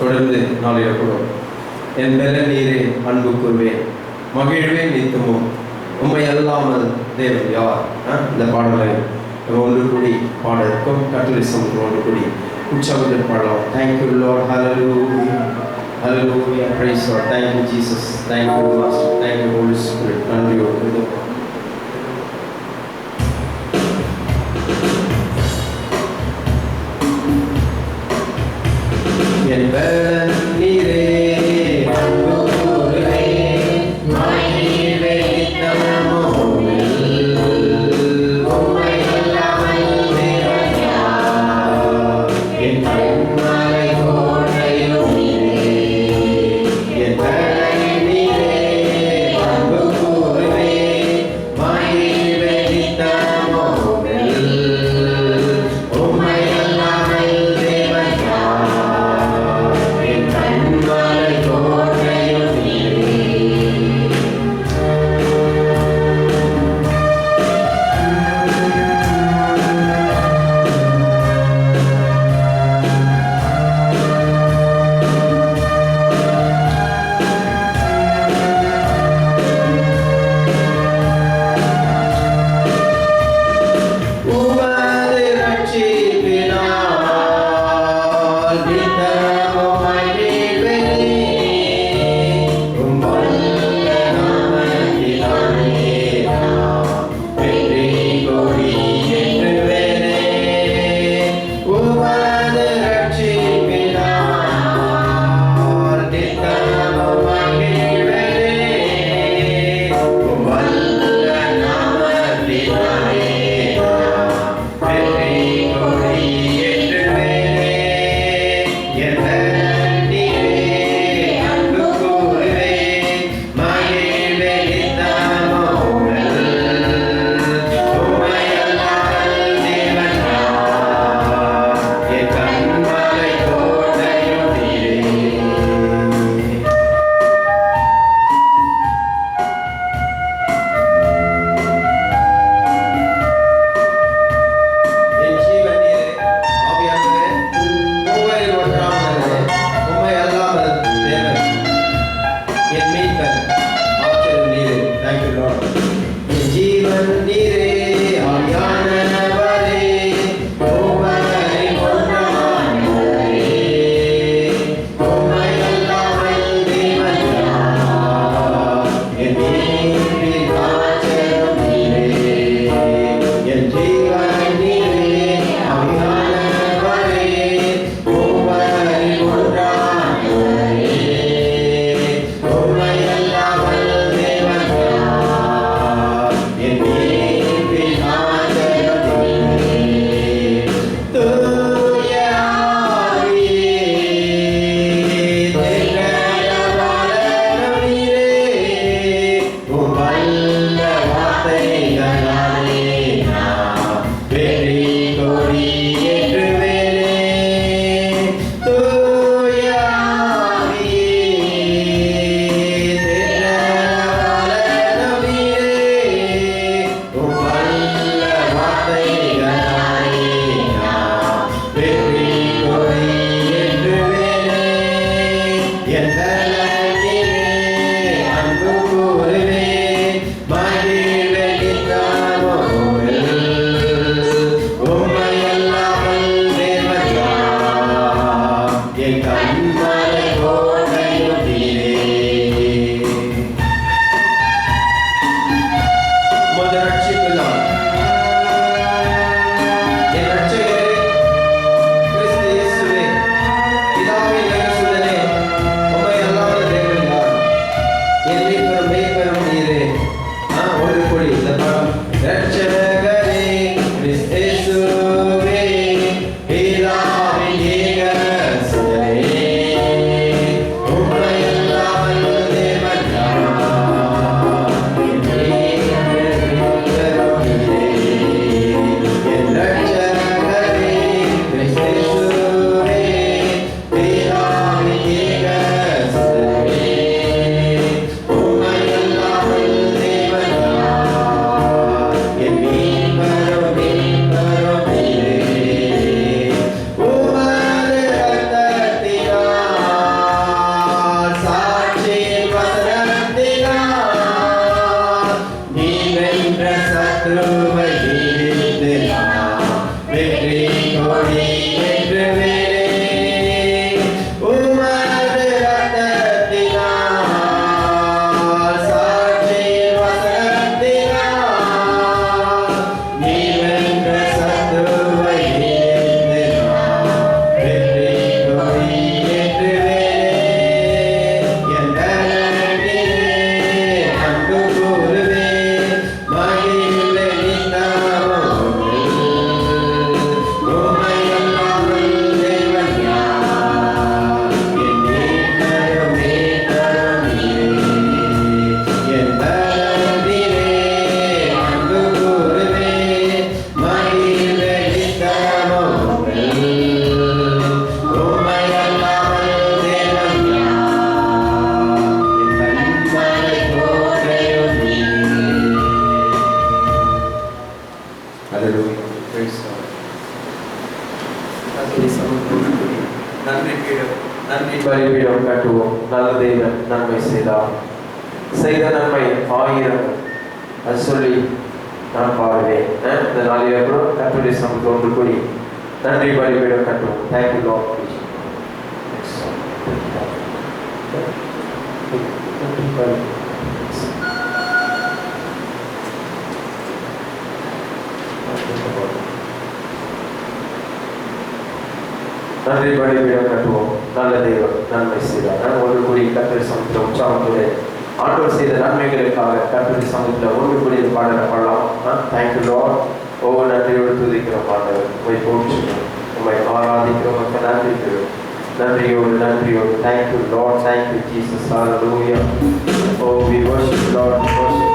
தொடர்ந்து நாளில் கூட என் மேல நீரே அன்பு கூறுவேன், மகிழ்வேன் நித்தமும், உண்மை அல்லாமல் தேவன் யார்? இந்த பாடலை ஒன்று கூடி பாட இருக்கும். கர்த்தருடைய சமூகத்தில் ஒன்று கூடி உற்சாகத்தில் பாடலாம். Thank you Lord, hallelujah, hallelujah, praise God. Thank you Jesus, thank you Master, thank you Holy Spirit. நன்றியோடு என் பலன் நீரே அன்பு கூறுவேன், மகிழ்வே நித்தமும், உம்மை அல்லாமல் தேவன் யார்? என் கண்மலை கோட்டையும் நீரே, என் பலன் நீரே அன்பு கூறுவேன், மகிழ்வே நித்தமும், உம்மை அல்லாமல் தேவன் யார்? நல்ல தேவன் நன்மை செய்தார். செய்த நன்மை 1000 அது சொல்லி நான் பாடுவேன். இந்த நாளிலே கூட கர்த்தருடைய சமூகத்தில் ஒன்று கூடி நன்றி பலிபீடம் கட்டுவோம். Thank you Lord. நன்றி பலிபீடம் கட்டுவோம். நல்ல தெய்வம் நன்மை செய்தார். ஒன்று கூடி கர்த்தருடைய சமூகத்தில் உற்சாகத்தோடு ஆண்டவர் செய்த நன்மைகளுக்காக கர்த்தருடைய சமூகத்தில் ஒன்று கூடி பாடலை பாடலாம். Thank you Lord. ஒவ்வொரு நன்றியோடு துதிக்கிறோம் ஆண்டவர். உம்மை போற்றுகிறோம், உம்மை ஆராதிக்கிறோம், நன்றிக்கிறோம். நன்றியோடு thank you Lord. Thank you Jesus. Hallelujah. Oh we worship Lord, we worship.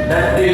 Dai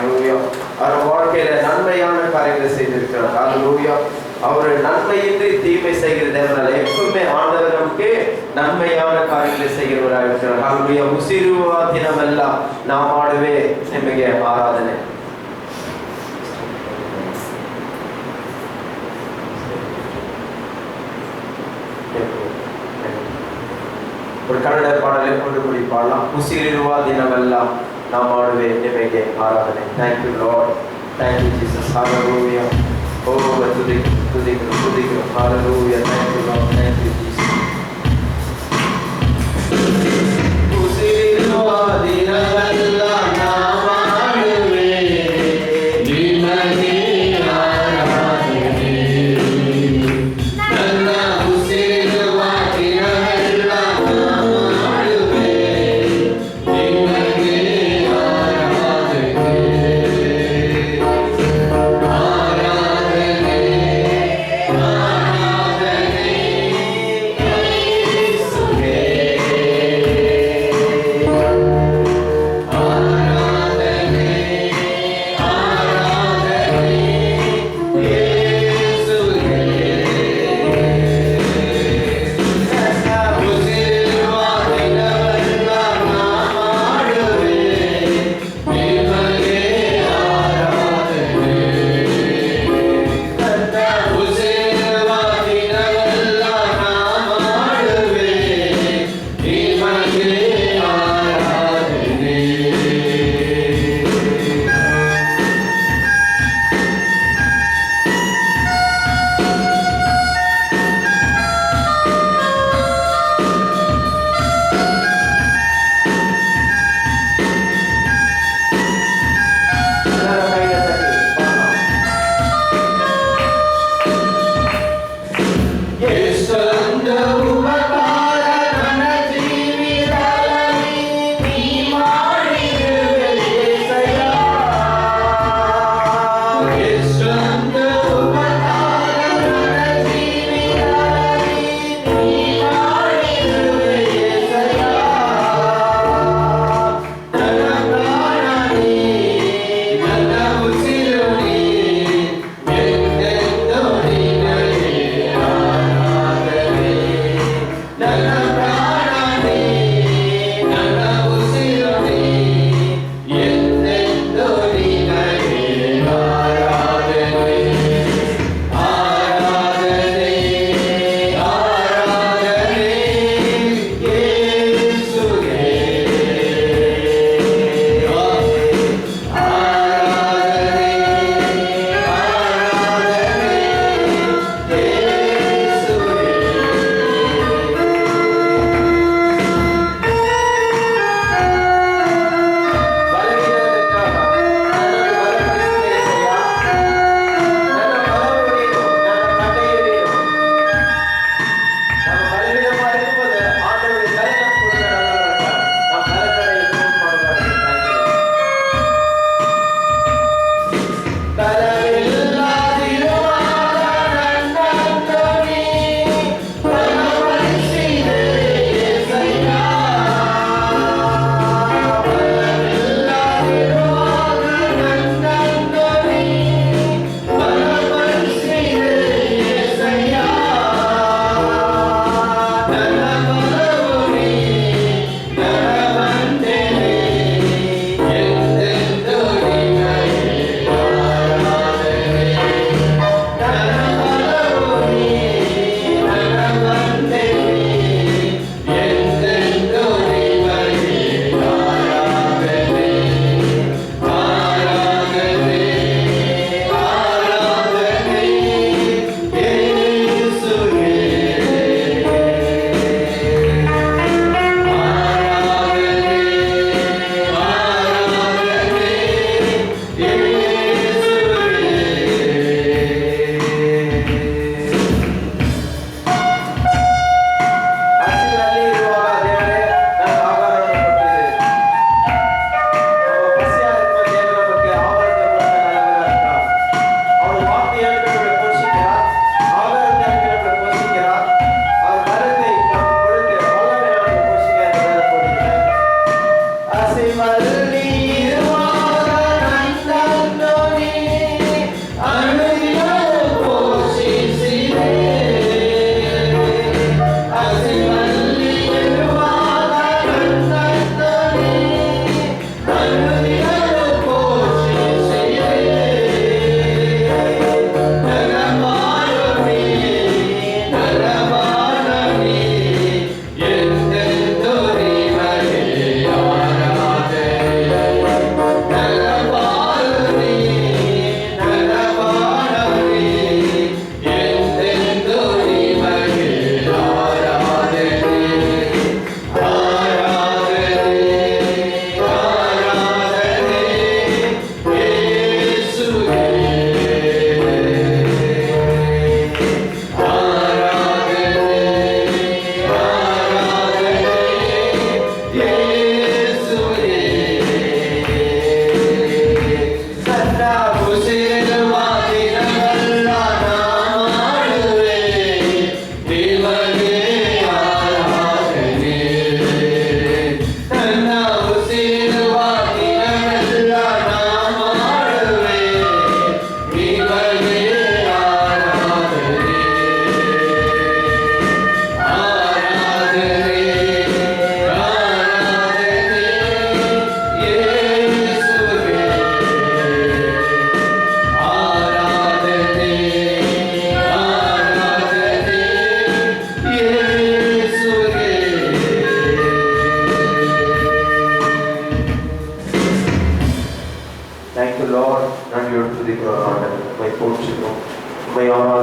hallelujah. அவர் வாழ்க்கையில நன்மையான காரியங்களை செய்திருக்கிறார். ஹalleluya. அவர் நன்மையின்றி தீமை செய்கிற தேவனால எப்பவுமே ஆண்டவர் நமக்கு நன்மையான காரியங்களை செய்கிறவராக இருக்கிறார். ஹalleluya. உசிருவா தினமெல்லாம் நாம் ஆடுவே ನಿಮಗೆ ஆராதனை. ஒரு கன்னட பாடலை கொண்டு கூடி பாடலாம். உசிருவா தினமெல்லாம் நாம் ஆடுவே ನಿಮಗೆ ஆராதனை. Thank you Lord. Thank you Jesus. Hallelujah. Oh, துதிக்கிறோம். Hallelujah. Thank you Lord. Thank you Jesus. உசிருவா தினமெல்லாம் நாம் ஆடுவே நிமகே ஆராதனை. ನನ್ನ ಉಸಿರುವ ದಿನವೆல்லாம் நாம் ஆடுவே ನಿಮಗೆ ஆராதனை. ஆராதனை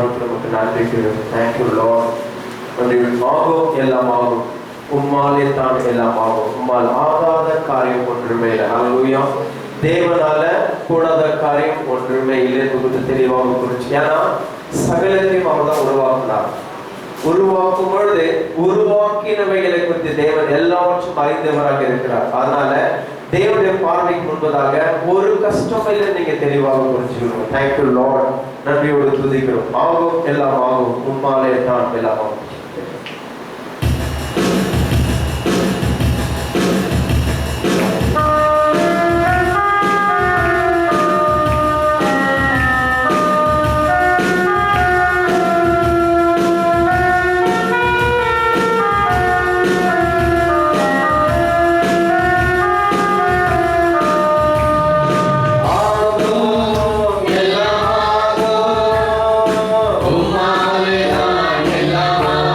நாமத்தில் நமக்கு நன்றி கூறும். Thank you Lord. ஆகும் எல்லாம் ஆகும், உம்மாலே தான் எல்லாம் ஆகும், உம்மால் ஆகாத காரியம் ஒன்றுமே இல்லை. ஹல்லேலூயா. தேவனால கூடாத காரியம் ஒன்றுமே இல்லை என்று தெளிவாக குறிச்சு. ஏன்னா சகலத்தையும் அவர் தான் உருவாக்கினார். உருவாக்கும் பொழுது உருவாக்கினவைகளை குறித்து தேவன் எல்லாவற்றும் அறிந்தவராக இருக்கிறார். அதனால தேவனுடைய பார்வைக்கு முன்பதாக ஒரு கஷ்டம் இல்லை நீங்க தெளிவாக புரிஞ்சுக்கணும். Thank you Lord. நன்றியோடு துதிக்கிறோம். ஆகும் எல்லாம் ஆகும், உம்மாலே தான் எல்லாம் ஆகும். உம்மாலே தான் எல்லாம்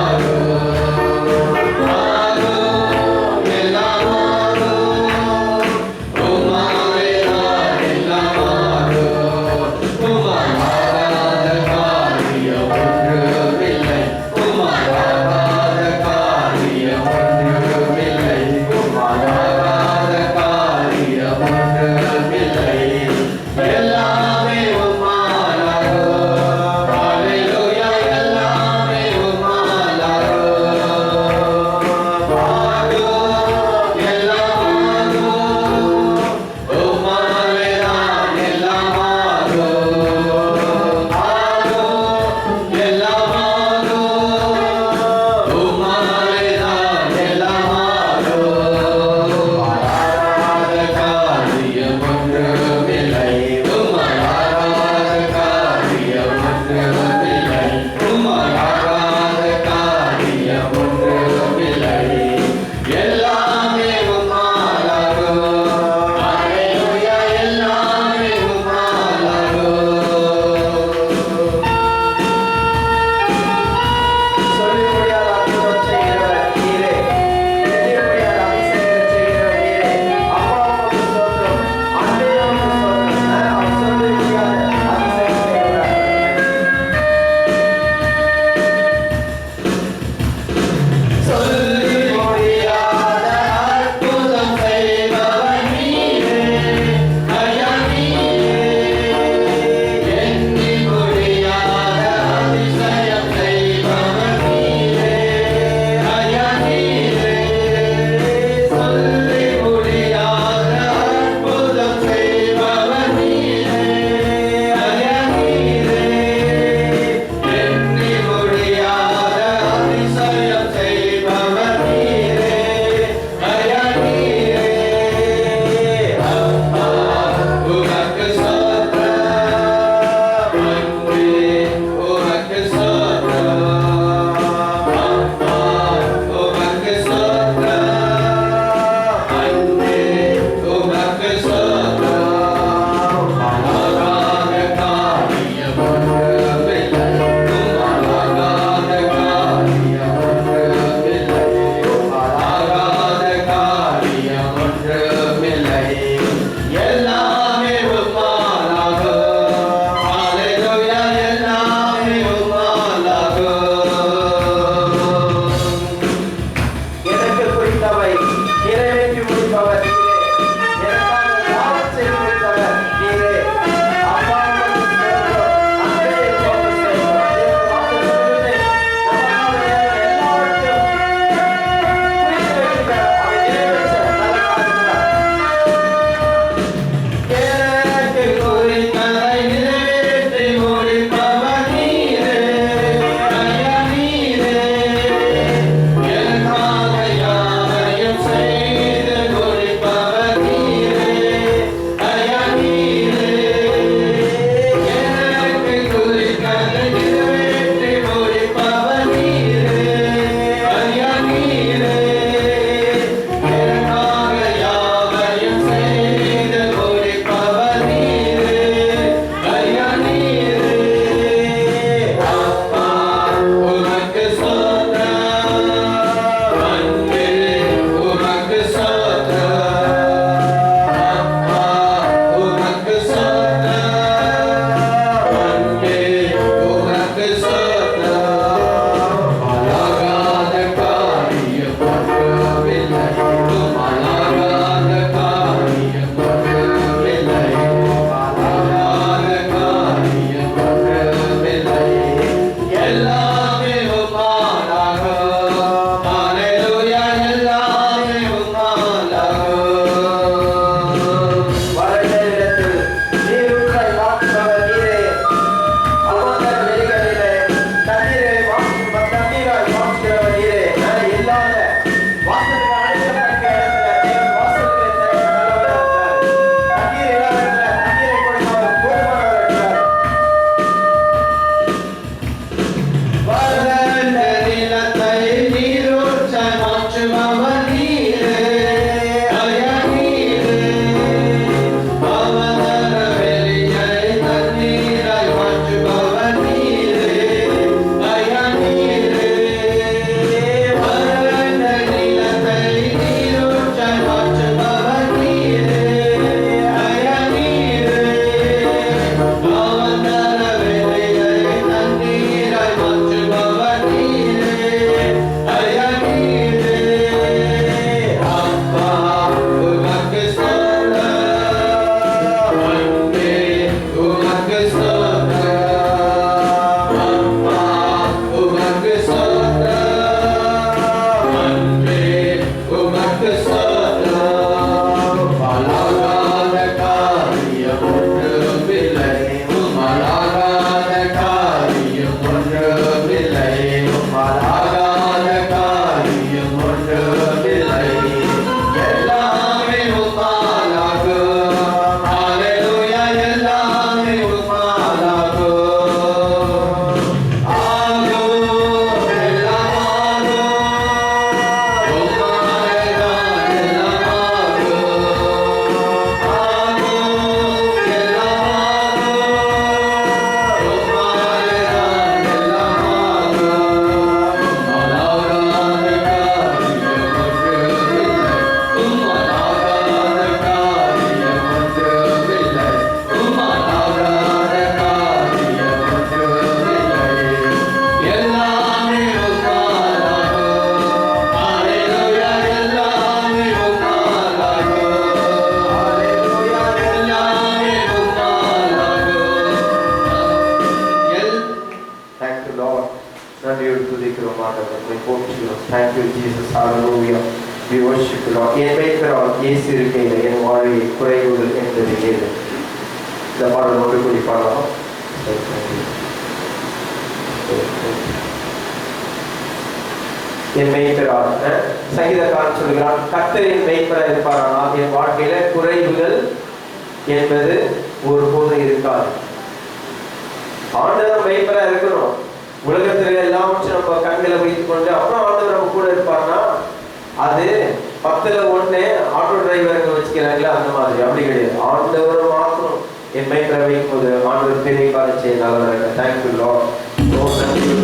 நன்றியோடு துதிக்கிறோம் ஆண்டவரே, உம்மை போற்றுகிறோம். Thank you Jesus, hallelujah. We worship you Lord. என் மேய்ப்பரால் இயேசு இருக்கையில் என் வாழ்வில் குறைவுகள் என்பது ஏது? இந்த பாடல் ஒன்று கூடி பாடலாம். என் மேய்ப்பரால் சங்கீதக்காரன் சொல்கிறான், கர்த்தரின் மேய்ப்பராக இருப்பாரானால் என் வாழ்க்கையில குறைவுகள் என்பது ஒருபோதும் இருக்காது. ஆண்டவர் மேய்ப்பராக இருக்கணும். உலகத்துல எல்லாவற்றையும் நம்ம கண்களை வைத்துக் கொண்டு அப்புறம் ஆண்டவர் நம்ம கூட இருப்பார்னா அது 10ல் 1 ஆட்டோ டிரைவருக்கு வச்சுக்கிறாங்களா அந்த மாதிரி. அப்படி கிடையாது. ஆண்டவர் மாத்திரம் என் மேய்ப்பரை வைக்கும் போது ஆண்டவர் பெரிய காரியம் செய்ய நல்லவராக. Thank you Lord.